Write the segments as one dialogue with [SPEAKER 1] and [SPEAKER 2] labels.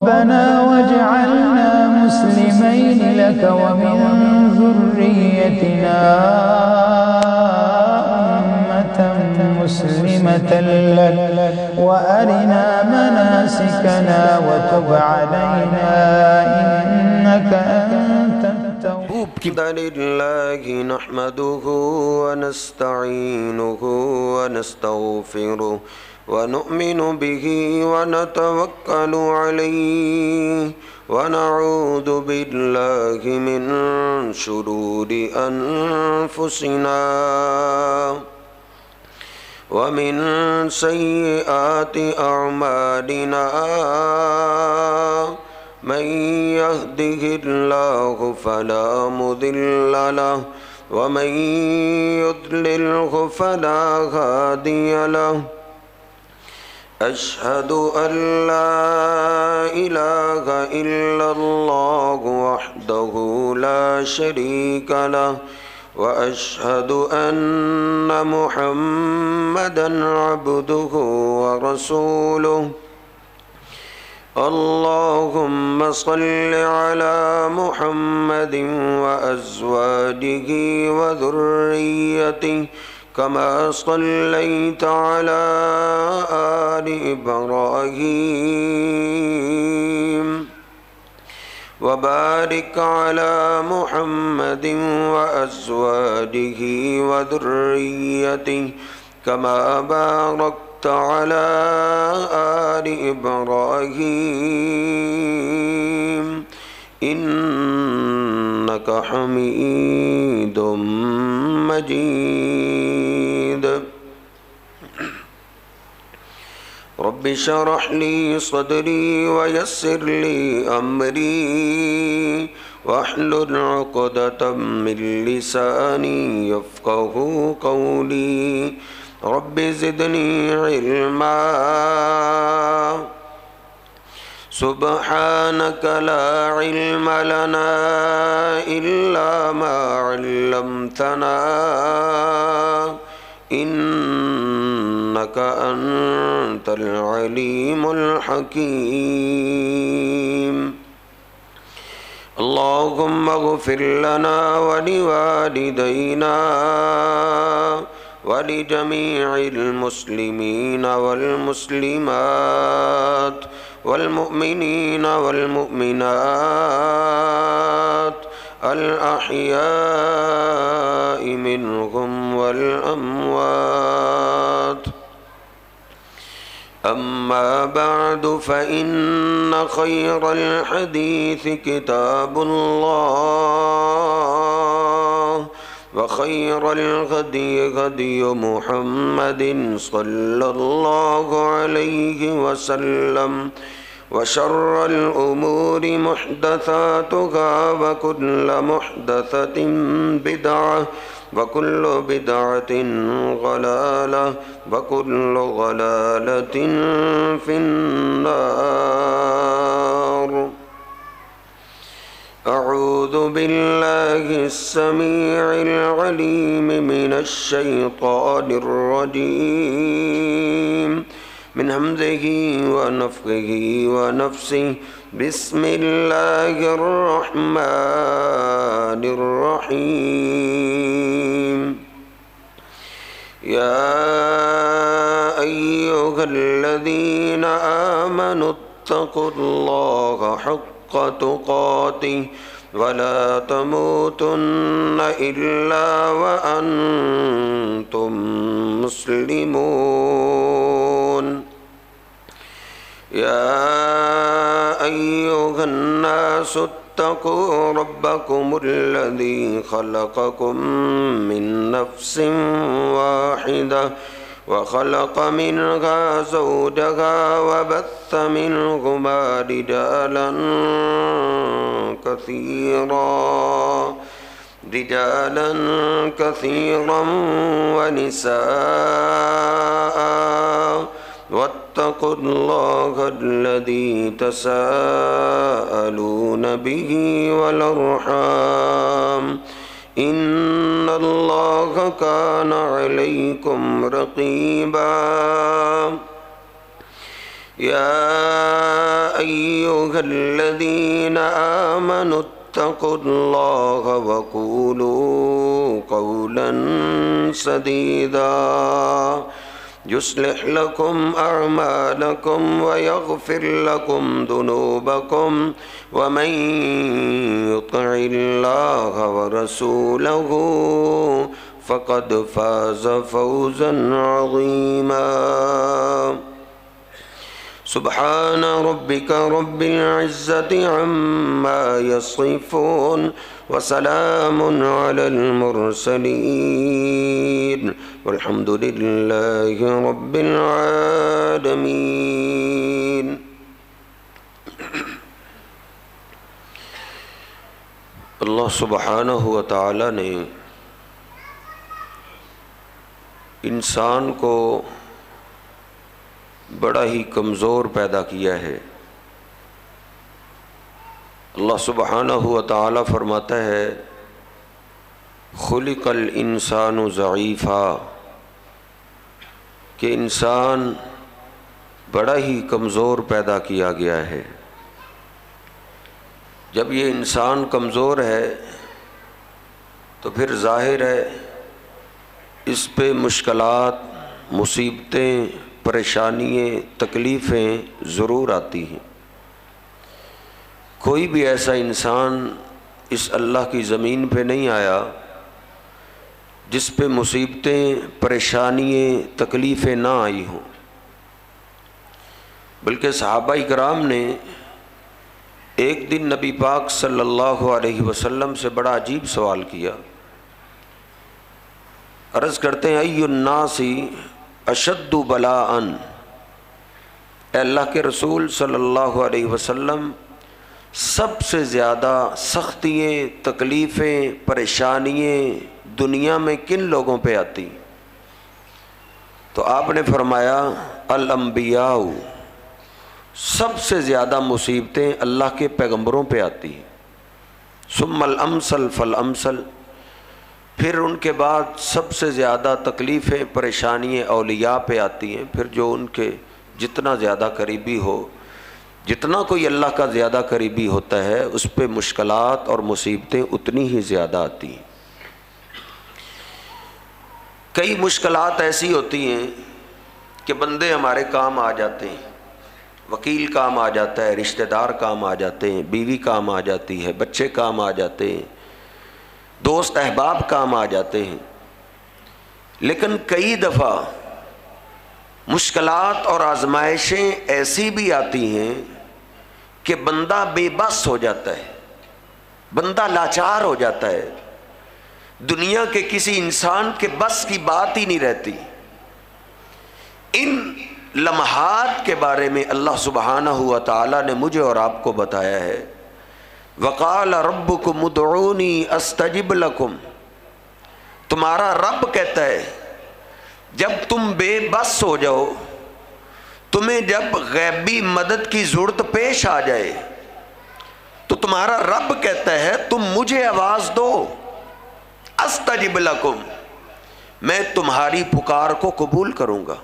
[SPEAKER 1] ربنا واجعلنا مسلمين لك ومن ذريتنا أمة مسلمة لك وأرنا مناسكنا وتب علينا إنك أنت التواب.
[SPEAKER 2] الحمد لله نحمده ونستعينه ونستغفره ونؤمن به ونتوكل عليه ونعوذ بالله من شرور أنفسنا ومن سيئات أعمالنا من يهده الله فلا مضل له ومن يضلله فلا هادي له أشهد أن لا إله إلا الله وحده لا شريك له وأشهد أن محمدًا عبده ورسوله. اللهم صل على محمد وأزواجه وذريته كما صليت على آل إبراهيم وبارك على محمد وأزواجه وذريته كما باركت على آل إبراهيم إنك حميد مجيد. رب اشرح لي صدري ويسر لي أمري واحلل عقدة من لساني يفقه قولي. رب زدني علما سبحانك لا علم لنا إلا ما علمتنا إنك أنت العليم الحكيم. اللهم اغفر لنا ولوالدينا ولجميع المسلمين والمسلمات والمؤمنين والمؤمنات الأحياء منهم والأموات. أما بعد فإن خير الحديث كتاب الله وخير الهدي هدي محمد صلى الله عليه وسلم وشر الأمور محدثاتها وكل محدثة بدعة وكل بدعة ضلالة وكل ضلالة في النار. أعوذ بالله السميع العليم من الشيطان الرجيم من همزه ونفخه ونفسه. بسم الله الرحمن الرحيم. يا أيها الذين آمنوا اتقوا الله حق تقاته ولا تموتن إلا وأنتم مسلمون. يا أيها الناس اتقوا ربكم الذي خلقكم من نفس واحدة وخلق منها زوجها وبث منهما رجالا كثيرا ونساء. واتقوا الله الذي تساءلون به والأرحام إن الله كان عليكم رقيبا. يا أيها الذين آمنوا اتقوا الله وقولوا قولا سديدا يصلح لكم أعمالكم ويغفر لكم ذنوبكم ومن يطع الله ورسوله فقد فاز فوزا عظيما سبحان ربك رب العزة عما يصفون وسلام على المرسلين والحمد لله رب العالمين. اللہ سبحانہ و تعالی نے انسان کو بڑا ہی کمزور پیدا کیا ہے. اللہ سبحانہ و تعالی فرماتا ہے خلق الانسان ضعیفا، کہ انسان بڑا ہی کمزور پیدا کیا گیا ہے. جب یہ انسان کمزور ہے تو پھر ظاہر ہے اس پہ مشکلات، مصیبتیں، پریشانیاں، تکلیفیں ضرور آتی ہیں. کوئی بھی ایسا انسان اس اللہ کی زمین پہ نہیں آیا جس پہ مصیبتیں، پریشانیاں، تکلیفیں نہ آئی ہوں. بلکہ صحابہ کرام نے ایک دن نبی پاک صلی اللہ علیہ وسلم سے بڑا عجیب سوال کیا. عرض کرتے ہیں ای الناس اشد بلاء، اے اللہ کے رسول صلی اللہ علیہ وسلم، سب سے زیادہ سختیاں، تکلیفیں، پریشانیاں دنیا میں کن لوگوں پہ آتی؟ تو آپ نے فرمایا الانبیاء، سب سے زیادہ مصیبتیں اللہ کے پیغمبروں پہ آتی ہیں. ثم الامثل فالامثل، پھر ان کے بعد سب سے زیادہ تکلیفیں، پریشانیاں اولیاء پہ آتی ہیں. پھر جو ان کے جتنا زیادہ قریبی ہو، جتنا کوئی اللہ کا زیادہ قریبی ہوتا ہے اس پہ مشکلات اور مصیبتیں اتنی ہی زیادہ آتی ہیں. کئی مشکلات ایسی ہوتی ہیں کہ بندے ہمارے کام آ جاتے ہیں، وکیل کام آ جاتا ہے، رشتہ دار کام آ جاتے ہیں، بیوی کام آ جاتی ہے، بچے کام آ جاتے ہیں، دوست احباب کام آ جاتے ہیں. لیکن کئی دفعہ مشکلات اور آزمائشیں ایسی بھی آتی ہیں کہ بندہ بے بس ہو جاتا ہے، بندہ لاچار ہو جاتا ہے، دنیا کے کسی انسان کے بس کی بات ہی نہیں رہتی. ان لمحات کے بارے میں اللہ سبحانہ و تعالی نے مجھے اور آپ کو بتایا ہے. وقال ربکم ادعونی استجب لکم، تمہارا رب کہتا ہے جب تم بے بس ہو جاؤ، تمہیں جب غیبی مدد کی ضرورت پیش آ جائے تو تمہارا رب کہتا ہے تم مجھے آواز دو، استجب لکم، میں تمہاری پکار کو قبول کروں گا.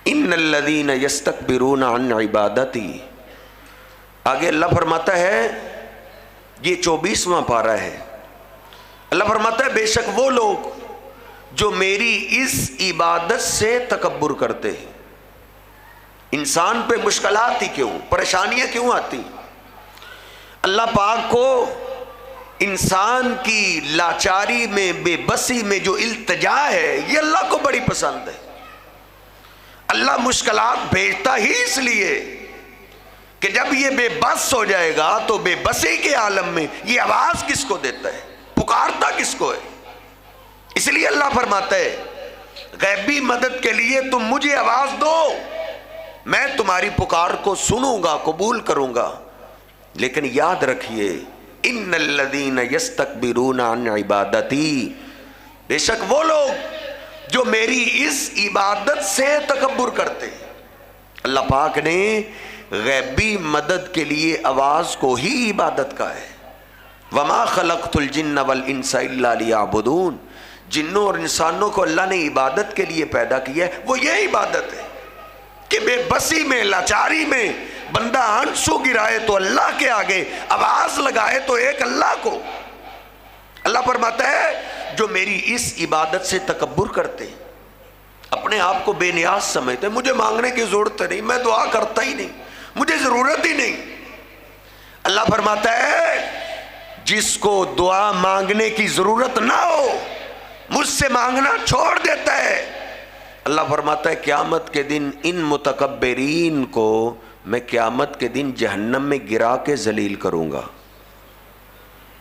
[SPEAKER 2] ان الذین یستکبرون عن عبادتی، آگے اللہ فرماتا ہے، یہ 24واں پارہ ہے، اللہ فرماتا ہے بے شک وہ لوگ جو میری اس عبادت سے تکبر کرتے ہیں. انسان پہ مشکلات ہی کیوں، پریشانیاں کیوں آتی؟ اللہ پاک کو انسان کی لاچاری میں، بے بسی میں جو التجا ہے یہ اللہ کو بڑی پسند ہے. اللہ مشکلات بھیجتا ہی اس لیے کہ جب یہ بے بس ہو جائے گا تو بے بسی کے عالم میں یہ آواز کس کو دیتا ہے، پکارتا کس کو ہے؟ اس لیے اللہ فرماتا ہے غیبی مدد کے لیے تم مجھے آواز دو، میں تمہاری پکار کو سنوں گا، قبول کروں گا. لیکن یاد رکھیے ان الذین یستکبرون عن عبادتی، بے شک وہ لوگ جو میری اس عبادت سے تکبر کرتے ہیں. اللہ پاک نے غیبی مدد کے لیے آواز کو ہی عبادت کا ہے. وما خلقت الجن والانس الا لیعبدون، جنوں اور انسانوں کو اللہ نے عبادت کے لیے پیدا کیا ہے، وہ یہ عبادت ہے. کہ بے بسی میں، لاچاری میں بندہ آنسو گرائے تو اللہ کے آگے آواز لگائے تو ایک اللہ کو۔ اللہ فرماتا ہے جو میری اس عبادت سے تکبر کرتے ہیں، اپنے آپ کو بے نیاز سمجھتے ہیں، مجھے مانگنے کی ضرورت نہیں، میں دعا کرتا ہی نہیں، مجھے ضرورت ہی نہیں، اللہ فرماتا ہے جس کو دعا مانگنے کی ضرورت نہ ہو مجھ سے مانگنا چھوڑ دیتا ہے، اللہ فرماتا ہے قیامت کے دن ان متکبرین کو میں قیامت کے دن جہنم میں گرا کے ذلیل کروں گا۔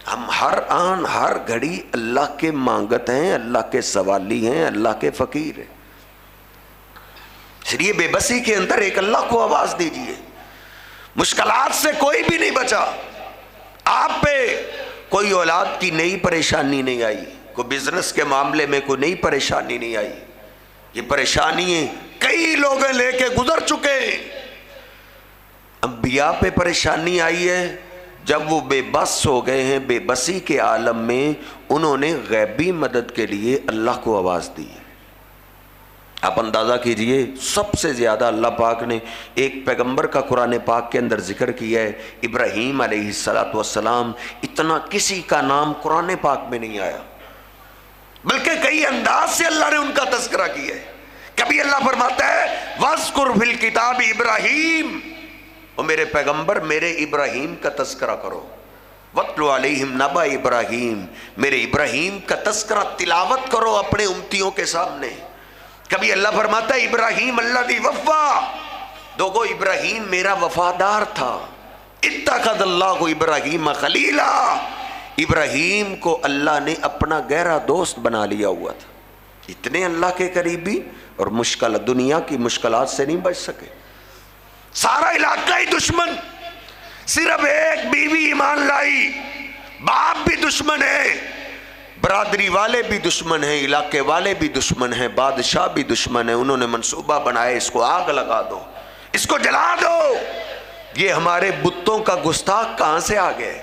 [SPEAKER 2] ہم ہر آن ہر گھڑی اللہ کے مانگت ہیں، اللہ کے سوالی ہیں، اللہ کے فقیر ہیں، اس لیے بے بسی کے اندر ایک اللہ کو آواز دیجئے۔ مشکلات سے کوئی بھی نہیں بچا، آپ پہ کوئی اولاد کی نئی پریشانی نہیں آئی، کوئی بزنس کے معاملے میں کوئی نئی پریشانی نہیں آئی، یہ پریشانیاں کئی لوگ لے کے گزر چکے ہیں۔ انبیاء پہ پریشانی آئی ہے جب وہ بے بس ہو گئے ہیں، بے بسی کے عالم میں انہوں نے غیبی مدد کے لیے اللہ کو آواز دی۔ آپ اندازہ کیجئے سب سے زیادہ اللہ پاک نے ایک پیغمبر کا قرآن پاک کے اندر ذکر کیا ہے، ابراہیم علیہ السلام، اتنا کسی کا نام قرآن پاک میں نہیں آیا، بلکہ کئی انداز سے اللہ نے ان کا تذکرہ کیا ہے۔ کبھی اللہ فرماتا ہے وَاذْكُرْ فِي الْكِتَابِ ابراہیم، اور میرے پیغمبر میرے ابراہیم کا تذکرہ کرو، وَاتْلُ عَلَيْهِمْ نَبَأَ ابراہیم، میرے ابراہیم کا تذکرہ تلاوت کرو اپنے امتیوں کے سامنے۔ کبھی اللہ فرماتا ہے ابراہیم الذی وفا، دوگو ابراہیم میرا وفادار تھا، اتخذ اللہ ابراہیم خلیلا، ابراہیم کو اللہ نے اپنا گہرا دوست بنا لیا ہوا تھا۔ اتنے اللہ کے قریبی اور دنیا کی مشکلات سے نہیں بچ سکے، سارا علاقہ ہی دشمن، صرف ایک بیوی ایمان لائی، باپ بھی دشمن ہے، برادری والے بھی دشمن ہیں، علاقے والے بھی دشمن ہیں، بادشاہ بھی دشمن ہیں، انہوں نے منصوبہ بنائے اس کو آگ لگا دو، اس کو جلا دو۔ یہ ہمارے بتوں کا گستاخ کہاں سے آ گئے؟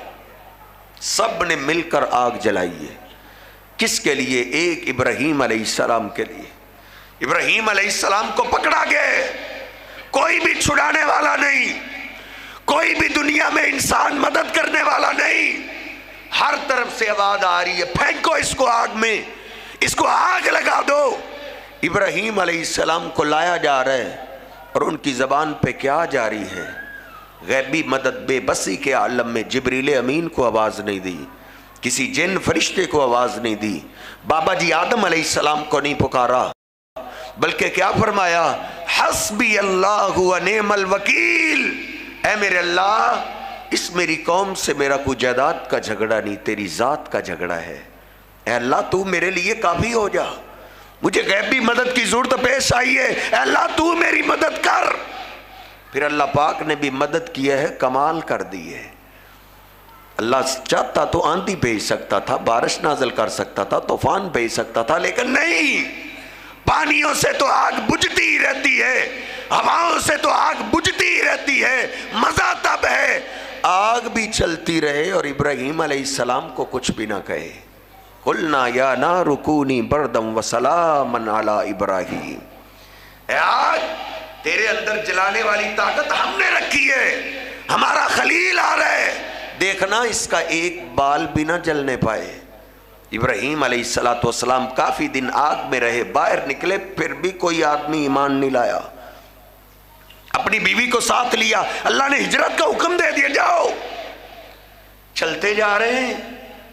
[SPEAKER 2] سب نے مل کر آگ جلائی ہے، کس کے لیے؟ ایک ابراہیم علیہ السلام کے لیے۔ ابراہیم علیہ السلام کو پکڑا گئے، کوئی بھی چھڑانے والا نہیں، کوئی بھی دنیا میں انسان مدد کرنے والا نہیں، ہر طرف سے آواز آ رہی ہے پھینکو اس کو آگ میں، اس کو آگ لگا دو۔ ابراہیم علیہ السلام کو لایا جا رہا ہے اور ان کی زبان پہ کیا جاری ہے؟ غیبی مدد بے بسی کے عالم میں جبریل امین کو آواز نہیں دی، کسی جن فرشتے کو آواز نہیں دی، بابا جی آدم علیہ السلام کو نہیں پکارا، بلکہ کیا فرمایا؟ حسبی اللہ و نعم الوکیل، اے میرے اللہ اس میری قوم سے میرا کوئی جائیداد کا جھگڑا نہیں، تیری ذات کا جھگڑا ہے، اے اللہ تو میرے لیے کافی ہو جا، مجھے غیبی مدد کی ضرورت پیش آئی ہے، اے اللہ تو میری مدد کر۔ پھر اللہ پاک نے بھی مدد کیا ہے، کمال کر دی ہے۔ اللہ چاہتا تو آندھی بھیج سکتا تھا، بارش نازل کر سکتا تھا، طوفان بھیج سکتا تھا، لیکن نہیں، پانیوں سے تو آگ بجھتی ہی رہتی ہے، ہواؤں سے تو آگ بجھتی ہی رہتی ہے، مزہ تب ہے آگ بھی چلتی رہے اور ابراہیم علیہ السلام کو کچھ بھی نہ کہے۔ قُلْنَا يَا نَارُ كُونِي بَرْدًا وَسَلَامًا عَلَىٰ إِبْرَاهِيمَ، اے آگ تیرے اندر جلانے والی طاقت ہم نے رکھی ہے، ہمارا خلیل آ رہا ہے، دیکھنا اس کا ایک بال بھی نہ جلنے پائے۔ ابراہیم علیہ السلام کافی دن آگ میں رہے، باہر نکلے پھر بھی کوئی آدمی ایمان نہیں لایا، اپنی بیوی کو ساتھ لیا، اللہ نے ہجرت کا حکم دے دیا، جاؤ۔ چلتے جا رہے ہیں،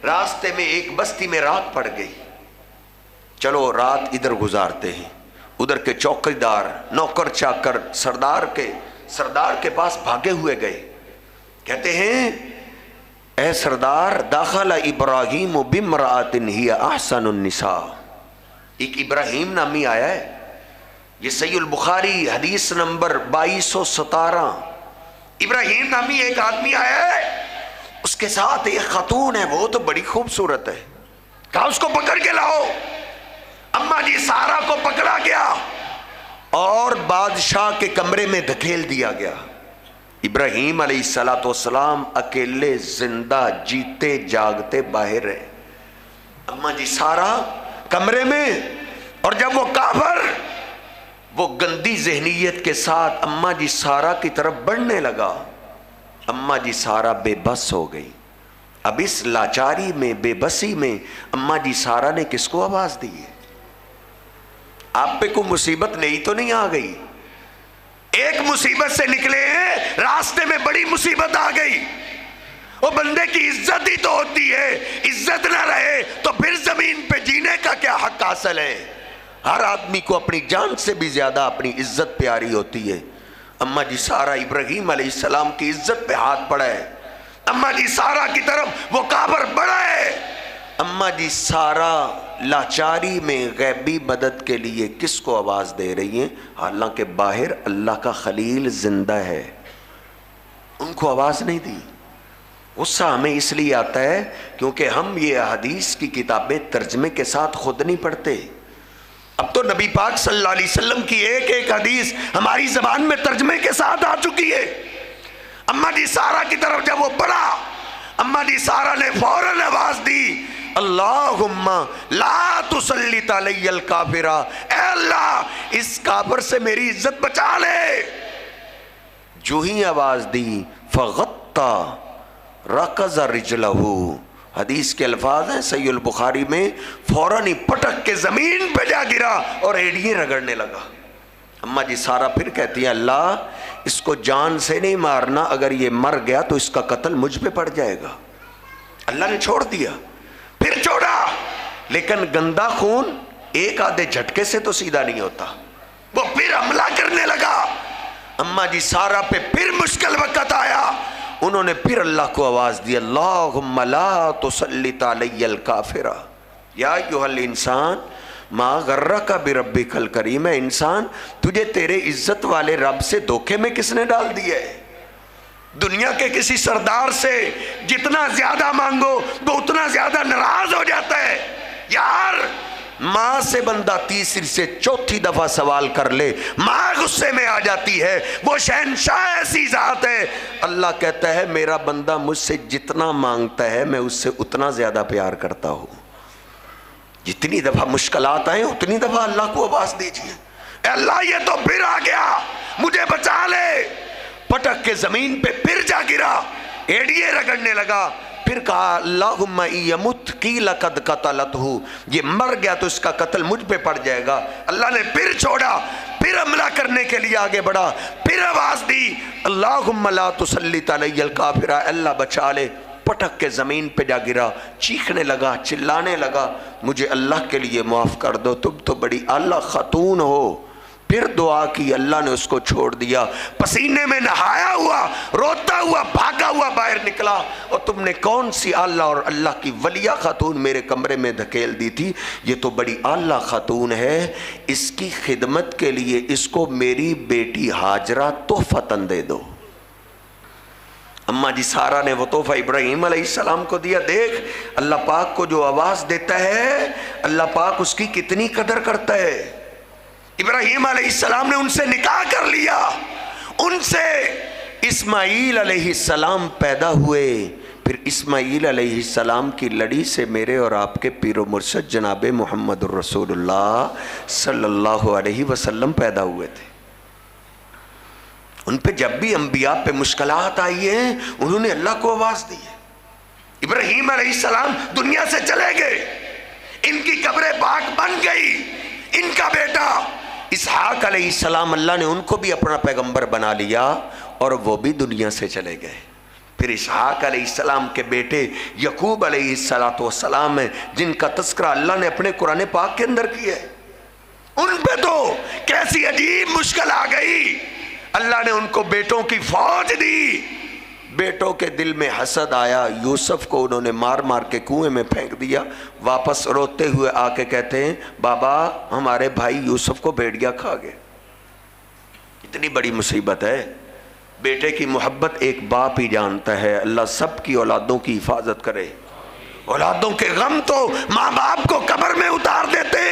[SPEAKER 2] راستے میں ایک بستی میں رات پڑ گئی، چلو رات ادھر گزارتے ہیں، ادھر کے چوکیدار نوکر چاکر سردار کے پاس بھاگے ہوئے گئے، کہتے ہیں اے سردار داخل ابراہیم بامرأۃ ہی احسن النساء، ایک ابراہیم نامی آیا ہے، یہ صحیح البخاری حدیث نمبر 2217، ابراہیم نامی ایک آدمی آیا ہے، اس کے ساتھ ایک خاتون ہے، وہ تو بڑی خوبصورت ہے، کہا اس کو پکڑ کے لاؤ۔ اماں جی سارا کو پکڑا گیا اور بادشاہ کے کمرے میں دھکیل دیا گیا۔ ابراہیم علیہ السلام اکیلے زندہ جیتے جاگتے باہر ہیں، اماں جی سارا کمرے میں، اور جب وہ کافر وہ گندی ذہنیت کے ساتھ اماں جی سارا کی طرف بڑھنے لگا، اماں جی سارا بے بس ہو گئی۔ اب اس لاچاری میں، بے بسی میں اماں جی سارا نے کس کو آواز دی ہے؟ آپ پہ کوئی مصیبت نہیں تو نہیں آ گئی؟ ایک مصیبت سے نکلے ہیں، راستے میں بڑی مصیبت آ گئی۔ وہ بندے کی عزت ہی تو ہوتی ہے، عزت نہ رہے تو پھر زمین پہ جینے کا کیا حق حاصل ہے؟ ہر آدمی کو اپنی جان سے بھی زیادہ اپنی عزت پیاری ہوتی ہے۔ اماں جی سارا ابراہیم علیہ السلام کی عزت پہ ہاتھ پڑا ہے، اماں جی سارا کی طرف وہ کافر بڑھا ہے۔ اماں جی سارا لاچاری میں غیبی مدد کے لیے کس کو آواز دے رہی ہیں؟ حالانکہ باہر اللہ کا خلیل زندہ ہے، ان کو آواز نہیں دی۔ غصہ ہمیں اس لیے آتا ہے کیونکہ ہم یہ حدیث کی کتابیں ترجمے کے ساتھ خود نہیں پڑھتے۔ اب تو نبی پاک صلی اللہ علیہ وسلم کی ایک ایک حدیث ہماری زبان میں ترجمے کے ساتھ آ چکی ہے۔ اماں جی سارا کی طرف جب وہ بڑھا، اماں جی سارا نے فوراً آواز دی، اللہم لا تسلط علی الکافر، اے اللہ اس کافر سے میری عزت بچا لے۔ جو ہی آواز دی فغطا رکض رجلہ، حدیث کے الفاظ ہیں صحیح البخاری میں، فوراً ہی پٹک کے زمین پہ جا گرا اور ایڑیاں رگڑنے لگا۔ اماں جی سارا پھر کہتی ہیں اللہ اس کو جان سے نہیں مارنا، اگر یہ مر گیا تو اس کا قتل مجھ پہ پڑ جائے گا۔ اللہ نے چھوڑ دیا، پھر چھوڑا، لیکن گندا خون ایک آدھے جھٹکے سے تو سیدھا نہیں ہوتا، وہ پھر حملہ کرنے لگا۔ اماں جی سارا پہ پھر مشکل وقت آیا، انہوں نے پھر اللہ کو آواز دی، اللہم لا تسلط علی الکافر یا ایھا الانسان ما غرک بربک الکریم، انسان تجھے تیرے عزت والے رب سے دھوکے میں کس نے ڈال دیا ہے؟ دنیا کے کسی سردار سے جتنا زیادہ مانگو وہ اتنا زیادہ ناراض ہو جاتا ہے۔ یار ماں سے بندہ تیسری سے چوتھی دفعہ سوال کر لے ماں غصے میں آ جاتی ہے، وہ شہنشاہ ایسی ذات ہے۔ اللہ کہتا ہے میرا بندہ مجھ سے جتنا مانگتا ہے میں اس سے اتنا زیادہ پیار کرتا ہوں۔ جتنی دفعہ مشکلات آئیں اتنی دفعہ اللہ کو آواز دیجیے، اے اللہ یہ تو پھر آ گیا، مجھے بچا لے۔ پٹک کے زمین پہ پھر جا گرا، ایڑیے رگڑنے لگا، پھر کہا اللہم یمت قیل قد قتلتہ، یہ مر گیا تو اس کا قتل مجھ پہ پڑ جائے گا۔ اللہ نے پھر چھوڑا، پھر حملہ کرنے کے لیے آگے بڑھا، پھر آواز دی اللہم لا تسلط علی الکافر، اللہ بچا لے۔ پٹک کے زمین پہ جا گرا، چیخنے لگا، چلانے لگا، مجھے اللہ کے لیے معاف کر دو، تم تو بڑی اعلیٰ خاتون ہو۔ پھر دعا کی، اللہ نے اس کو چھوڑ دیا، پسینے میں نہایا ہوا روتا ہوا بھاگا ہوا باہر نکلا، اور تم نے کون سی اعلیٰ اور اللہ کی ولیہ خاتون میرے کمرے میں دھکیل دی تھی؟ یہ تو بڑی اعلیٰ خاتون ہے، اس کی خدمت کے لیے اس کو میری بیٹی ہاجرہ تحفتاً دے دو۔ اماں جی سارا نے وہ تحفہ ابراہیم علیہ السلام کو دیا۔ دیکھ اللہ پاک کو جو آواز دیتا ہے اللہ پاک اس کی کتنی قدر کرتا ہے۔ ابراہیم علیہ السلام نے ان سے نکاح کر لیا، ان سے اسماعیل علیہ السلام پیدا ہوئے، پھر اسماعیل علیہ السلام کی لڑی سے میرے اور آپ کے پیر و مرشد جناب محمد الرسول اللہ صلی اللہ علیہ وسلم پیدا ہوئے تھے۔ ان پہ جب بھی انبیاء پہ مشکلات آئی ہیں انہوں نے اللہ کو آواز دی ہے۔ ابراہیم علیہ السلام دنیا سے چلے گئے، ان کی قبر پاک بن گئی، ان کا بیٹا اسحاق علیہ السلام اللہ نے ان کو بھی اپنا پیغمبر بنا لیا اور وہ بھی دنیا سے چلے گئے۔ پھر اسحاق علیہ السلام کے بیٹے یعقوب علیہ السلام ہیں جن کا تذکرہ اللہ نے اپنے قرآن پاک کے اندر کیا ہے۔ ان پہ تو کیسی عجیب مشکل آ گئی، اللہ نے ان کو بیٹوں کی فوج دی۔ بیٹوں کے دل میں حسد آیا، یوسف کو انہوں نے مار مار کے کنویں میں پھینک دیا، واپس روتے ہوئے آ کے کہتے ہیں بابا ہمارے بھائی یوسف کو بھیڑیا کھا گئے۔ اتنی بڑی مصیبت ہے، بیٹے کی محبت ایک باپ ہی جانتا ہے۔ اللہ سب کی اولادوں کی حفاظت کرے۔ اولادوں کے غم تو ماں باپ کو قبر میں اتار دیتے۔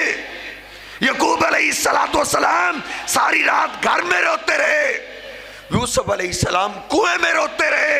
[SPEAKER 2] یعقوب علیہ السلام ساری رات گھر میں روتے رہے، یوسف علیہ السلام کنویں میں روتے رہے،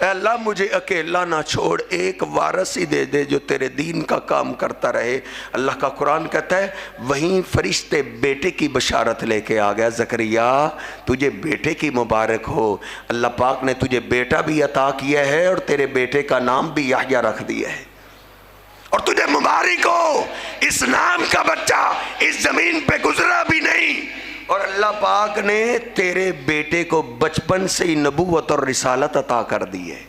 [SPEAKER 2] اے اللہ مجھے اکیلا نہ چھوڑ، ایک وارث ہی دے دے جو تیرے دین کا کام کرتا رہے۔ اللہ کا قرآن کہتا ہے وہیں فرشتے بیٹے کی بشارت لے کے آ گیا، زکریا تجھے بیٹے کی مبارک ہو، اللہ پاک نے تجھے بیٹا بھی عطا کیا ہے اور تیرے بیٹے کا نام بھی یحییٰ رکھ دیا ہے، اور تجھے مبارک ہو، اس نام کا بچہ اس زمین پہ گزرا بھی نہیں، اور اللہ پاک نے تیرے بیٹے کو بچپن سے ہی نبوت اور رسالت عطا کر دی ہے۔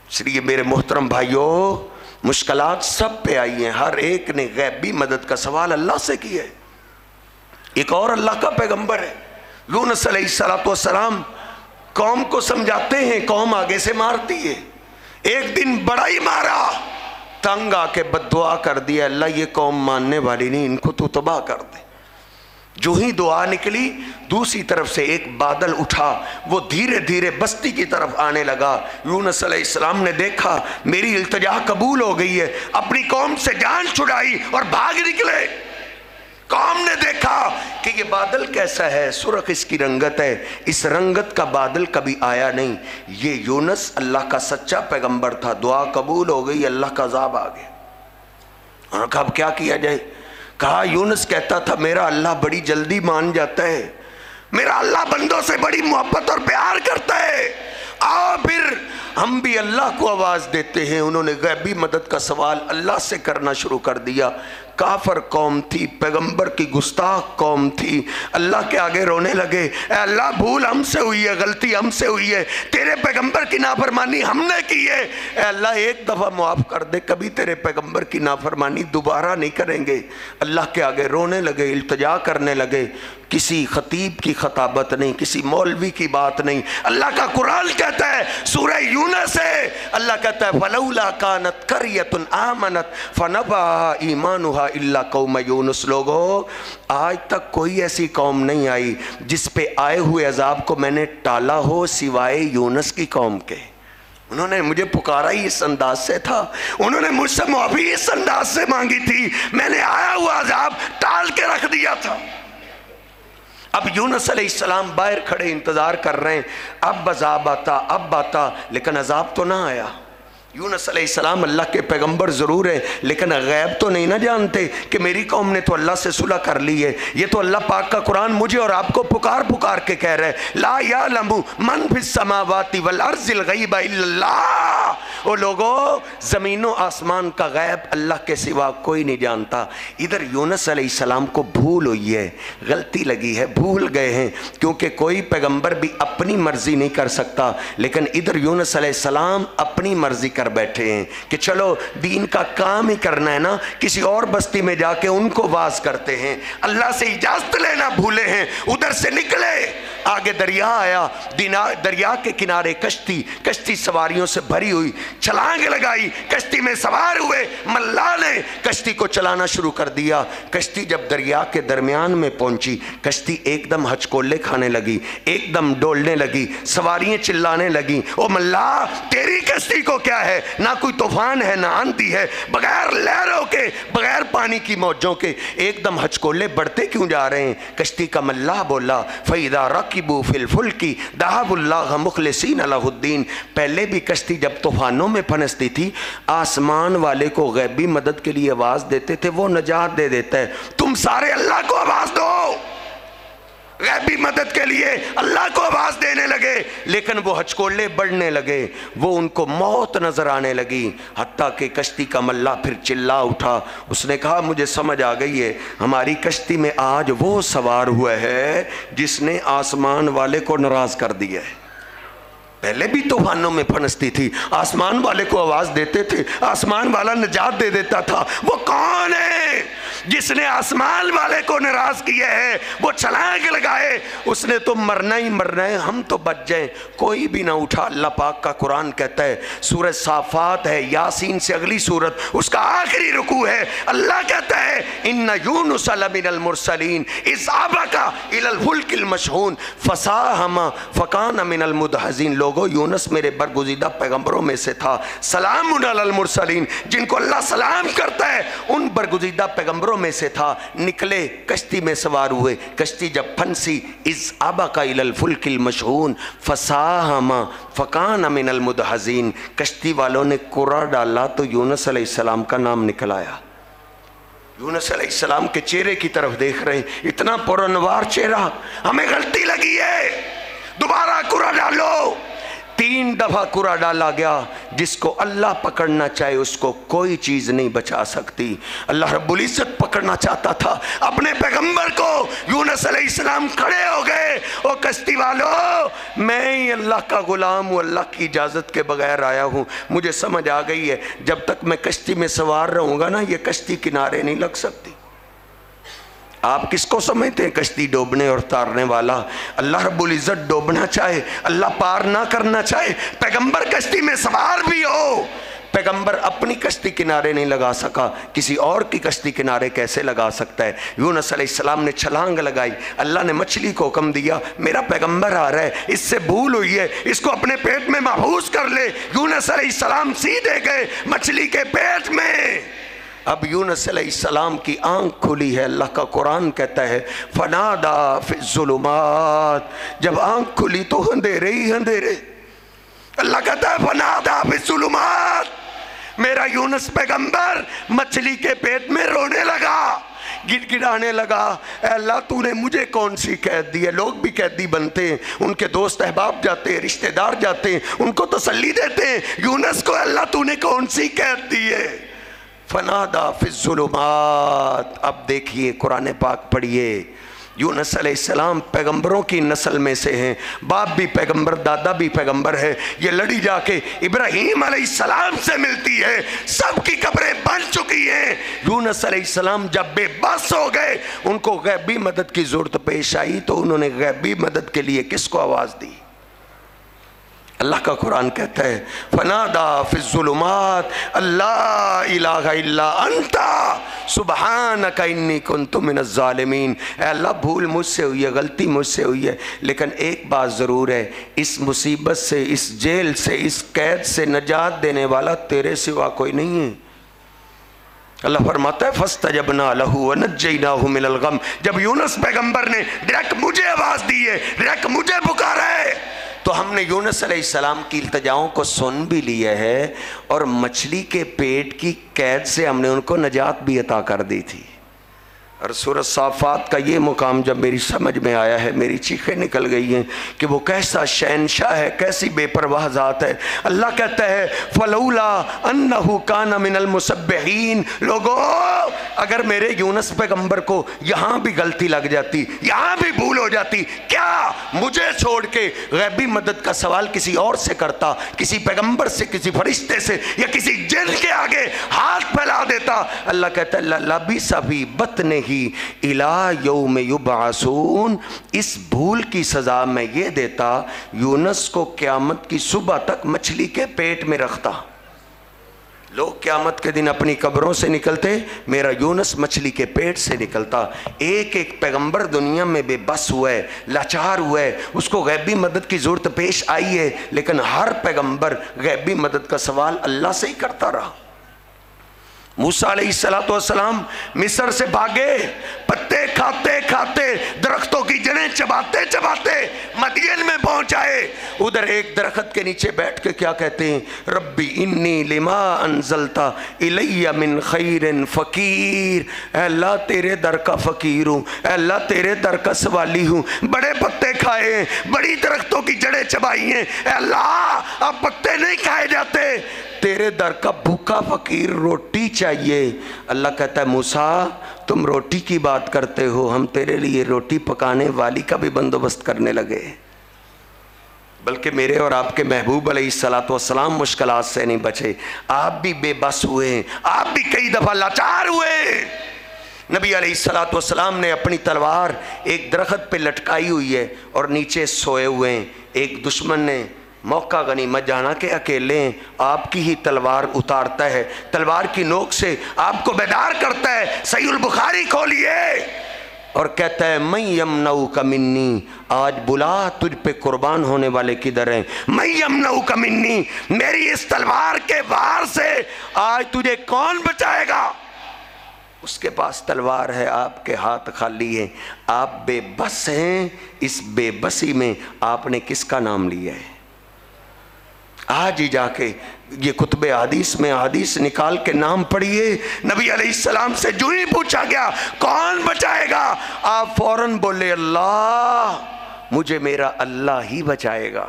[SPEAKER 2] اس لیے میرے محترم بھائیوں، مشکلات سب پہ آئی ہیں، ہر ایک نے غیبی مدد کا سوال اللہ سے کیا ہے۔ ایک اور اللہ کا پیغمبر ہے یونس علیہ السلام، قوم کو سمجھاتے ہیں، قوم آگے سے مارتی ہے، ایک دن بڑا ہی مارا، تنگ آ کے بد دعا کر دیا، اللہ یہ قوم ماننے والی نہیں، ان کو تو تباہ کر دے۔ جو ہی دعا نکلی دوسری طرف سے ایک بادل اٹھا، وہ دھیرے دھیرے بستی کی طرف آنے لگا۔ یونس علیہ السلام نے دیکھا میری التجا قبول ہو گئی ہے، اپنی قوم سے جان چھڑائی اور بھاگ نکلے۔ قوم نے دیکھا کہ یہ بادل کیسا ہے، سرخ اس کی رنگت ہے، اس رنگت کا بادل کبھی آیا نہیں، یہ یونس اللہ کا سچا پیغمبر تھا، دعا قبول ہو گئی، اللہ کا عذاب آ گیا۔ اور اب کیا کیا جائے؟ کہا یونس کہتا تھا میرا اللہ بڑی جلدی مان جاتا ہے، میرا اللہ بندوں سے بڑی محبت اور پیار کرتا ہے، آؤ پھر ہم بھی اللہ کو آواز دیتے ہیں۔ انہوں نے غیبی مدد کا سوال اللہ سے کرنا شروع کر دیا۔ کافر قوم تھی، پیغمبر کی گستاخ قوم تھی، اللہ کے آگے رونے لگے، اے اللہ بھول ہم سے ہوئی ہے، غلطی ہم سے ہوئی ہے، تیرے پیغمبر کی نافرمانی ہم نے کی ہے، اے اللہ ایک دفعہ معاف کر دے، کبھی تیرے پیغمبر کی نافرمانی دوبارہ نہیں کریں گے۔ اللہ کے آگے رونے لگے، التجا کرنے لگے۔ کسی خطیب کی خطابت نہیں، کسی مولوی کی بات نہیں، اللہ کا قرآن کہتا ہے سورہ یونس ہے، اللہ کہتا ہے فَلَوْلَا كَانَتْ قَرْيَةٌ آمَنَتْ فَنَفَعَهَا إِيمَانُهَا إِلَّا قَوْمَ یونس۔ لوگو آج تک کوئی ایسی قوم نہیں آئی جس پہ آئے ہوئے عذاب کو میں نے ٹالا ہو سوائے یونس کی قوم کے۔ انہوں نے مجھے پکارا ہی اس انداز سے تھا، انہوں نے مجھ سے معافی اس انداز سے مانگی تھی، میں نے آیا ہوا عذاب ٹال کے رکھ دیا تھا۔ اب یونس علیہ السلام باہر کھڑے انتظار کر رہے ہیں، اب عذاب آتا، اب آتا، لیکن عذاب تو نہ آیا۔ یونس علیہ السلام اللہ کے پیغمبر ضرور ہے، لیکن غیب تو نہیں نہ جانتے کہ میری قوم نے تو اللہ سے صلح کر لی ہے۔ یہ تو اللہ پاک کا قرآن مجھے اور آپ کو پکار پکار کے کہہ رہے ہیں لا یعلم من فی السماوات والارض الغیب الا اللہ۔ وہ لوگوں زمین و آسمان کا غیب اللہ کے سوا کوئی نہیں جانتا۔ ادھر یونس علیہ السلام کو بھول ہوئی ہے، غلطی لگی ہے، بھول گئے ہیں، کیونکہ کوئی پیغمبر بھی اپنی مرضی نہیں کر سکتا، لیکن ادھر یونس علیہ السلام اپنی مرضی کر بیٹھے ہیں کہ چلو دین کا کام ہی کرنا ہے نا، کسی اور بستی میں جا کے ان کو واز کرتے ہیں، اللہ سے اجازت لینا بھولے ہیں۔ ادھر سے نکلے، آگے دریا آیا، دریا کے کنارے کشتی سواریوں سے بھری ہوئی، چھلانگ لگائی، کشتی میں سوار ہوئے، ملا نے کشتی کو چلانا شروع کر دیا۔ کشتی جب دریا کے درمیان میں پہنچی، کشتی ایک دم ہچکولے کھانے لگی، ایک دم ڈولنے لگی، سواریاں چلانے لگیں، او ملا تیری کشتی کو کیا ہے، نہ کوئی طوفان ہے نہ آندھی ہے، بغیر لہروں کے، بغیر پانی کی موجوں کے ایک دم ہچکولے بڑھتے کیوں جا رہے ہیں؟ کشتی کا ملا بولا فَإِذَا رَكِبُوا فِي الْفُلْكِ دَعَوُا اللَّهَ مُخْلِصِينَ لَهُ الدِّينَ۔ پہلے بھی کشتی جب طوفانوں میں پھنستی تھی، آسمان والے کو غیبی مدد کے لیے آواز دیتے تھے، وہ نجات دے دیتا ہے۔ تم سارے اللہ کو آواز دو، غیبی مدد کے لیے اللہ کو آواز دینے لگے، لیکن وہ ہچکولے بڑھنے لگے، وہ ان کو موت نظر آنے لگی، حتیٰ کہ کشتی کا ملا پھر چلا اٹھا، اس نے کہا مجھے سمجھ آ گئی ہے، ہماری کشتی میں آج وہ سوار ہوا ہے جس نے آسمان والے کو ناراض کر دیا ہے۔ پہلے بھی طوفانوں میں پھنستی تھی، آسمان والے کو آواز دیتے تھے، آسمان والا نجات دے دیتا تھا۔ وہ کون ہے جس نے آسمان والے کو ناراض کیا ہے؟ وہ چھلانگ لگائے، اس نے تو مرنا ہی مرنا ہے، ہم تو بچ جائیں، کوئی بھی نہ اٹھا۔ اللہ پاک کا قرآن کہتا ہے، سورہ صافات ہے، یاسین سے اگلی سورت، اس کا آخری رکوع ہے، اللہ کہتا ہے ان یونس لمن المرسلین اذ ابق الى الفلک المشحون فساہم فکان من المدحضین۔ لوگوں یونس میرے برگزیدہ پیغمبروں میں سے تھا، سلام علی المرسلین، جن کو اللہ سلام کرتا ہے ان برگزیدہ پیغمبر پیغمبروں میں سے تھا، نکلے کشتی میں سوار ہوئے، کشتی جب پھنسی، اذ ابق الی الفلک المشحون فساہم فکان من المدحضین، کشتی والوں نے کرا ڈالا تو یونس علیہ السلام کا نام نکل آیا۔ یونس علیہ السلام کے چہرے کی طرف دیکھ رہے ہیں، اتنا پرانوار چہرہ، ہمیں غلطی لگی ہے، دوبارہ کرا ڈالو۔ 3 دفعہ کرا ڈالا گیا۔ جس کو اللہ پکڑنا چاہے اس کو کوئی چیز نہیں بچا سکتی۔ اللہ رب العزت پکڑنا چاہتا تھا اپنے پیغمبر کو، یونس علیہ السلام کھڑے ہو گئے، او کشتی والو میں ہی اللہ کا غلام ہوں، اللہ کی اجازت کے بغیر آیا ہوں، مجھے سمجھ آ گئی ہے جب تک میں کشتی میں سوار رہوں گا نا یہ کشتی کنارے نہیں لگ سکتی۔ آپ کس کو سمجھتے ہیں کشتی ڈوبنے اور تارنے والا؟ اللہ رب العزت ڈوبنا چاہے، اللہ پار نہ کرنا چاہے، پیغمبر کشتی میں سوار بھی ہو، پیغمبر اپنی کشتی کنارے نہیں لگا سکا، کسی اور کی کشتی کنارے کیسے لگا سکتا ہے؟ یونس علیہ السلام نے چھلانگ لگائی، اللہ نے مچھلی کو حکم دیا میرا پیغمبر آ رہا ہے، اس سے بھول ہوئی ہے، اس کو اپنے پیٹ میں محفوظ کر لے۔ یونس علیہ السلام سیدھے گئے مچھلی کے پیٹ میں۔ اب یونس علیہ السلام کی آنکھ کھلی ہے، اللہ کا قرآن کہتا ہے فنادا فی الظلمات، جب آنکھ کھلی تو اندھیرے ہی اندھیرے۔ اللہ کہتا ہے فنادا فی الظلمات، میرا یونس پیغمبر مچھلی کے پیٹ میں رونے لگا، گڑ گڑانے لگا، اے اللہ تو نے مجھے کون سی قید دی ہے؟ لوگ بھی قیدی بنتے ہیں، ان کے دوست احباب جاتے ہیں، رشتہ دار جاتے ہیں، ان کو تسلی دیتے ہیں، یونس کو اللہ تو نے کون سی قید دی ہے؟ فنادا فی الظلمات۔ اب دیکھیے قرآن پاک پڑھیے، یونس علیہ السلام پیغمبروں کی نسل میں سے ہیں، باپ بھی پیغمبر، دادا بھی پیغمبر ہے، یہ لڑی جا کے ابراہیم علیہ السلام سے ملتی ہے، سب کی قبریں بن چکی ہیں۔ یونس علیہ السلام جب بے بس ہو گئے، ان کو غیبی مدد کی ضرورت پیش آئی تو انہوں نے غیبی مدد کے لیے کس کو آواز دی؟ اللہ کا قرآن کہتا ہے فنادا فی الظلمات اللہ الہ الا انت سبحانک انی کنت من الظالمین۔ اے اللہ بھول مجھ سے ہوئی ہے، غلطی مجھ سے ہوئی ہے، لیکن ایک بات ضرور ہے، اس مصیبت سے، اس جیل سے، اس قید سے نجات دینے والا تیرے سوا کوئی نہیں ہے۔ اللہ فرماتا ہے فاستجبنا لہ ونجیناہ من الغم، جب یونس پیغمبر نے ڈائریکٹ مجھے آواز دی ہے، ڈائریکٹ مجھے پکارا ہے، تو ہم نے یونس علیہ السلام کی التجاؤں کو سن بھی لیا ہے، اور مچھلی کے پیٹ کی قید سے ہم نے ان کو نجات بھی عطا کر دی تھی۔ اور سورۃ صافات کا یہ مقام جب میری سمجھ میں آیا ہے، میری چیخیں نکل گئی ہیں کہ وہ کیسا شہنشاہ ہے، کیسی بے پرواہ ذات ہے۔ اللہ کہتا ہے فلولا انہ کان من المسبحین، لوگو اگر میرے یونس پیغمبر کو یہاں بھی غلطی لگ جاتی، یہاں بھی بھول ہو جاتی، کیا مجھے چھوڑ کے غیبی مدد کا سوال کسی اور سے کرتا، کسی پیغمبر سے، کسی فرشتے سے، یا کسی جن کے آگے ہاتھ پھیلا دیتا؟ اللہ کہتا ہے لبث فی بطنہ الى یوم یبعثون، اس بھول کی سزا میں یہ دیتا، یونس کو قیامت کی صبح تک مچھلی کے پیٹ میں رکھتا۔ لوگ قیامت کے دن اپنی قبروں سے نکلتے، میرا یونس مچھلی کے پیٹ سے نکلتا۔ ایک ایک پیغمبر دنیا میں بے بس ہوا ہے، لاچار ہوا ہے، اس کو غیبی مدد کی ضرورت پیش آئی ہے، لیکن ہر پیغمبر غیبی مدد کا سوال اللہ سے ہی کرتا رہا۔ موسیٰ علیہ السلام مصر سے بھاگے، پتے کھاتے کھاتے، درختوں کی جڑیں چباتے چباتے مدین میں پہنچ آئے۔ ادھر ایک درخت کے نیچے بیٹھ کے کیا کہتے ہیں؟ ربی انی لما انزلت الی من خیر فقیر، اے اللہ تیرے در کا فقیر ہوں، اے اللہ تیرے در کا سوالی ہوں، بڑے پتے کھائے ہیں، بڑی درختوں کی جڑیں چبائی ہیں، اے اللہ اب پتے نہیں کھائے جاتے، تیرے در کا بھوکا فقیر روٹی چاہیے۔ اللہ کہتا ہے موسیٰ تم روٹی کی بات کرتے ہو، ہم تیرے لیے روٹی پکانے والی کا بھی بندوبست کرنے لگے۔ بلکہ میرے اور آپ کے محبوب علیہ السلام مشکلات سے نہیں بچے، آپ بھی بے بس ہوئے، آپ بھی کئی دفعہ لاچار ہوئے۔ نبی علیہ السلام نے اپنی تلوار ایک درخت پہ لٹکائی ہوئی ہے اور نیچے سوئے ہوئے ہیں، ایک دشمن نے موقع غنیمت جانا کہ اکیلے ہیں، آپ کی ہی تلوار اتارتا ہے، تلوار کی نوک سے آپ کو بیدار کرتا ہے۔ صحیح البخاری کھولیے اور کہتا ہے من یمنعک منی، آج بلا تجھ پہ قربان ہونے والے کدھر ہیں؟ من یمنعک منی، میری اس تلوار کے وار سے آج تجھے کون بچائے گا؟ اس کے پاس تلوار ہے، آپ کے ہاتھ خالی ہیں، آپ بے بس ہیں۔ اس بے بسی میں آپ نے کس کا نام لیا ہے؟ آج ہی جا کے یہ کتب حدیث میں حدیث نکال کے نام پڑھیے۔ نبی علیہ السلام سے جو ہی پوچھا گیا کون بچائے گا، آپ فوراً بولے اللہ، مجھے میرا اللہ ہی بچائے گا۔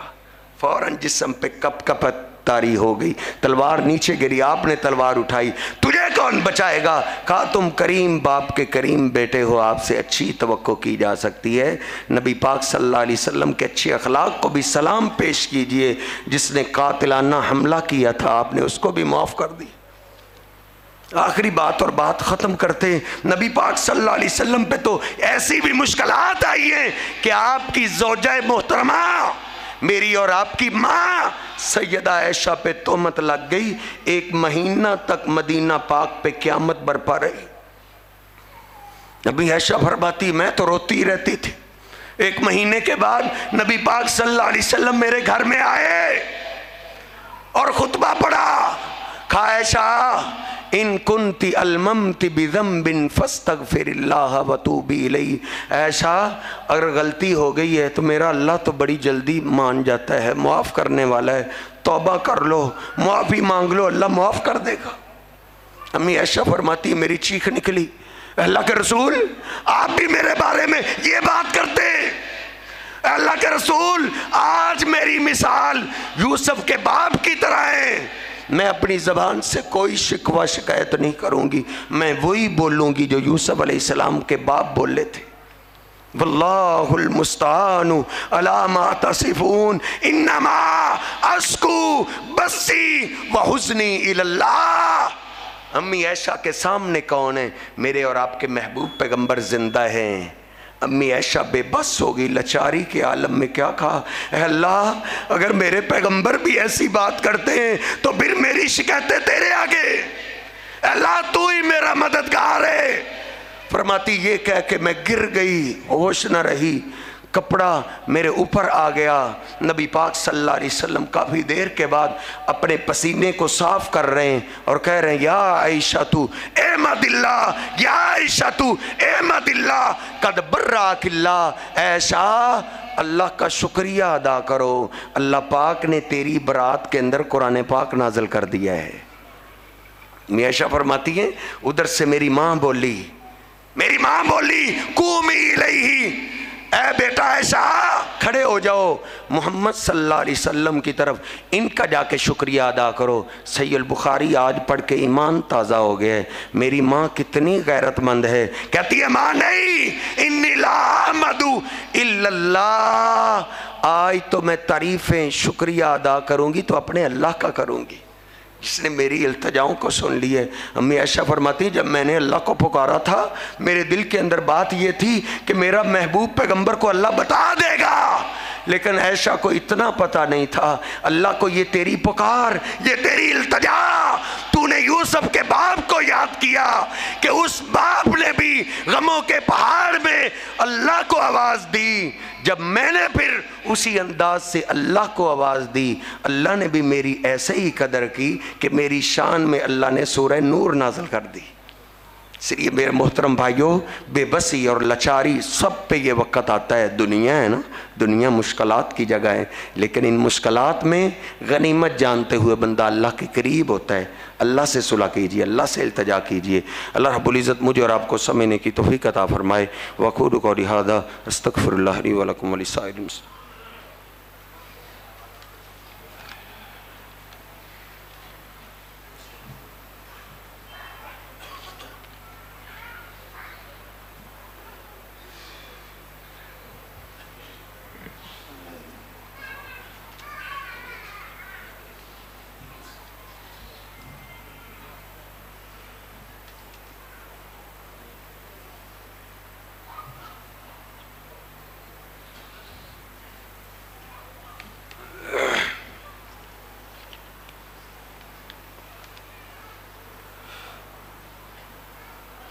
[SPEAKER 2] فوراً جسم پہ کپ کپت تاری ہو گئی، تلوار نیچے گری، آپ نے تلوار اٹھائی، تجھے کون بچائے گا؟ کہا تم کریم باپ کے کریم بیٹے ہو، آپ سے اچھی توقع کی جا سکتی ہے۔ نبی پاک صلی اللہ علیہ وسلم کے اچھے اخلاق کو بھی سلام پیش کیجئے۔ جس نے قاتلانہ حملہ کیا تھا آپ نے اس کو بھی معاف کر دی۔ آخری بات اور بات ختم کرتے ہیں، نبی پاک صلی اللہ علیہ وسلم پہ تو ایسی بھی مشکلات آئی ہیں کہ آپ کی زوجہ محترمہ میری اور آپ کی ماں سیدہ عائشہ پہ تہمت لگ گئی، 1 مہینہ تک مدینہ پاک پہ قیامت برپا رہی۔ نبی عائشہ فرماتی میں تو روتی رہتی تھی۔ 1 مہینے کے بعد نبی پاک صلی اللہ علیہ وسلم میرے گھر میں آئے اور خطبہ پڑھا، کہا عائشہ ان کنتی الممت بذنب فاستغفر اللہ وتوبی الیہ۔ عائشہ اگر غلطی ہو گئی ہے تو میرا اللہ تو بڑی جلدی مان جاتا ہے، معاف کرنے والا ہے، توبہ کر لو، معافی مانگ لو، اللہ معاف کر دے گا۔ امی عائشہ فرماتی میری چیخ نکلی، اللہ کے رسول آپ بھی میرے بارے میں یہ بات کرتے؟ اللہ کے رسول آج میری مثال یوسف کے باپ کی طرح ہے، میں اپنی زبان سے کوئی شکوہ شکایت نہیں کروں گی، میں وہی بولوں گی جو یوسف علیہ السلام کے باپ بولے تھے۔ واللہ المستعان علی ما تصفون انما اشکو بثی وحزنی الی اللہ۔ امی عائشہ کے سامنے کون ہے؟ میرے اور آپ کے محبوب پیغمبر زندہ ہیں۔ امی عائشہ بے بس ہو گئی، لچاری کے عالم میں کیا کہا، اے اللہ اگر میرے پیغمبر بھی ایسی بات کرتے ہیں تو پھر میری شکایتیں تیرے آگے، اے اللہ تو ہی میرا مددگار ہے۔ فرماتی یہ کہہ کہ میں گر گئی، ہوش نہ رہی، کپڑا میرے اوپر آ گیا۔ نبی پاک صلی اللہ علیہ وسلم کافی دیر کے بعد اپنے پسینے کو صاف کر رہے ہیں اور کہہ رہے ہیں یا عائشہ تو احمد اللہ، یا عائشہ تو احمد اللہ قد براک اللہ۔ عائشہ اللہ کا شکریہ ادا کرو، اللہ پاک نے تیری برات کے اندر قرآن پاک نازل کر دیا ہے۔ عائشہ فرماتی ہیں ادھر سے میری ماں بولی قومی الیہ، اے بیٹا عائشہ کھڑے ہو جاؤ، محمد صلی اللہ علیہ وسلم کی طرف ان کا جا کے شکریہ ادا کرو۔ صحیح البخاری آج پڑھ کے ایمان تازہ ہو گیا ہے۔ میری ماں کتنی غیرت مند ہے، کہتی ہے ماں نہیں، انی لا احمد الا اللہ، آج تو میں تعریفیں شکریہ ادا کروں گی تو اپنے اللہ کا کروں گی جس نے میری التجاؤں کو سن لی ہے۔ امی عائشہ فرماتی جب میں نے اللہ کو پکارا تھا میرے دل کے اندر بات یہ تھی کہ میرا محبوب پیغمبر کو اللہ بتا دے گا، لیکن عائشہ کو اتنا پتہ نہیں تھا۔ اللہ کو یہ تیری پکار، یہ تیری التجا، تو نے یوسف کے باپ کو یاد کیا کہ اس باپ نے بھی غموں کے پہاڑ میں اللہ کو آواز دی، جب میں نے پھر اسی انداز سے اللہ کو آواز دی، اللہ نے بھی میری ایسے ہی قدر کی کہ میری شان میں اللہ نے سورہ نور نازل کر دی۔ اس لیے میرے محترم بھائیوں، بے بسی اور لچاری سب پہ یہ وقت آتا ہے۔ دنیا ہے نا، دنیا مشکلات کی جگہ ہے، لیکن ان مشکلات میں غنیمت جانتے ہوئے بندہ اللہ کے قریب ہوتا ہے۔ اللہ سے صلح کیجیے، اللہ سے التجا کیجیے۔ اللہ رب العزت مجھے اور آپ کو سمجھنے کی توفیق عطا فرمائے۔ وَأَقُولُ قَوْلِي هَٰذَا أَسْتَغْفِرُ اللَّهَ لِي وَلَكُمْ وَلِسَائِرِ الْمُسْلِمِينَ۔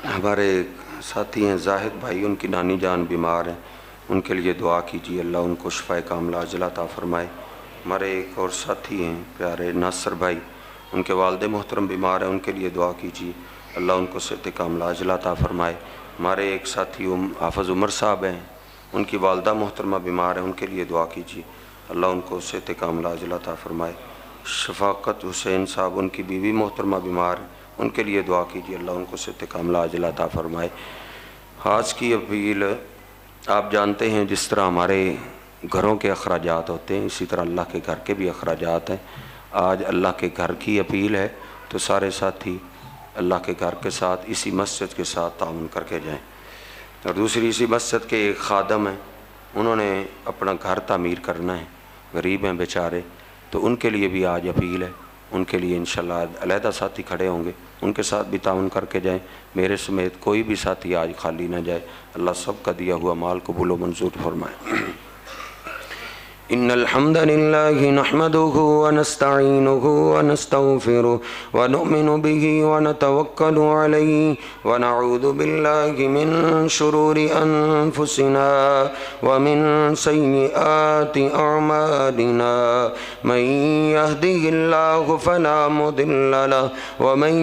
[SPEAKER 2] ہمارے ساتھی ہیں زاہد بھائی، ان کی نانی جان بیمار ہیں، ان کے لیے دعا کیجیے، اللہ ان کو شفاء کاملہ عاجلہ عطا فرمائے۔ ہمارے ایک اور ساتھی ہیں پیارے ناصر بھائی، ان کے والد محترم بیمار ہیں، ان کے لیے دعا کیجیے، اللہ ان کو صحت کاملہ عاجلہ عطا فرمائے۔ ہمارے ایک ساتھی حافظ عمر صاحب ہیں، ان کی والدہ محترمہ بیمار ہیں، ان کے لیے دعا کیجیے، اللہ ان کو صحت کاملہ عاجلہ عطا فرمائے۔ شفاقت حسین صاحب، ان کی بیوی محترمہ بیمار ہیں، ان کے لیے دعا کیجیے، اللہ ان کو صحت کاملہ عاجلہ عطا فرمائے۔ آج کی اپیل، آپ جانتے ہیں جس طرح ہمارے گھروں کے اخراجات ہوتے ہیں، اسی طرح اللہ کے گھر کے بھی اخراجات ہیں۔ آج اللہ کے گھر کی اپیل ہے، تو سارے ساتھی اللہ کے گھر کے ساتھ اسی مسجد کے ساتھ تعاون کر کے جائیں۔ اور دوسری، اسی مسجد کے ایک خادم ہیں، انہوں نے اپنا گھر تعمیر کرنا ہے، غریب ہیں بیچارے، تو ان کے لیے بھی آج اپیل ہے، ان کے لیے انشاءاللہ علیحدہ ساتھی کھڑے ہوں گے، ان کے ساتھ بھی تعاون کر کے جائیں۔ میرے سمیت کوئی بھی ساتھی آج خالی نہ جائے، اللہ سب کا دیا ہوا مال قبول و منظور فرمائے۔ إن الحمد لله نحمده ونستعينه ونستغفره ونؤمن به ونتوكل عليه ونعوذ بالله من شرور أنفسنا ومن سيئات أعمالنا من يهده الله فلا مضل له ومن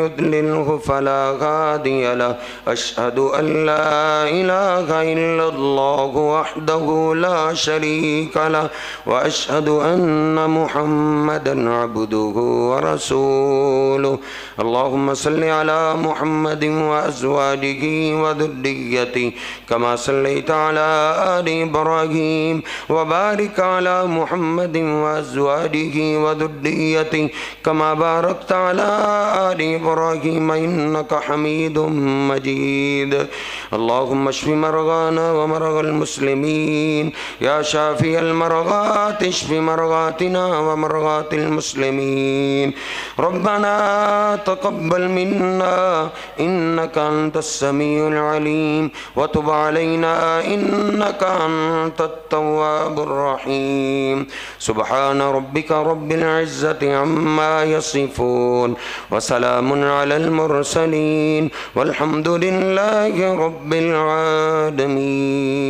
[SPEAKER 2] يضلله فلا هادي له أشهد أن لا إله إلا الله وحده لا شريك له وأشهد أن محمدا عبده ورسوله اللهم صل على محمد وأزواجه وذريته كما صليت على آل إبراهيم وبارك على محمد وأزواجه وذريته كما باركت على آل إبراهيم إنك حميد مجيد اللهم اشف مرضانا ومرضى المسلمين يا شافي المرضات اشف مرضاتنا ومرضات المسلمين ربنا تقبل منا إنك أنت السميع العليم وتب علينا إنك أنت التواب الرحيم سبحان ربك رب العزة عما يصفون وسلام على المرسلين والحمد لله رب العالمين.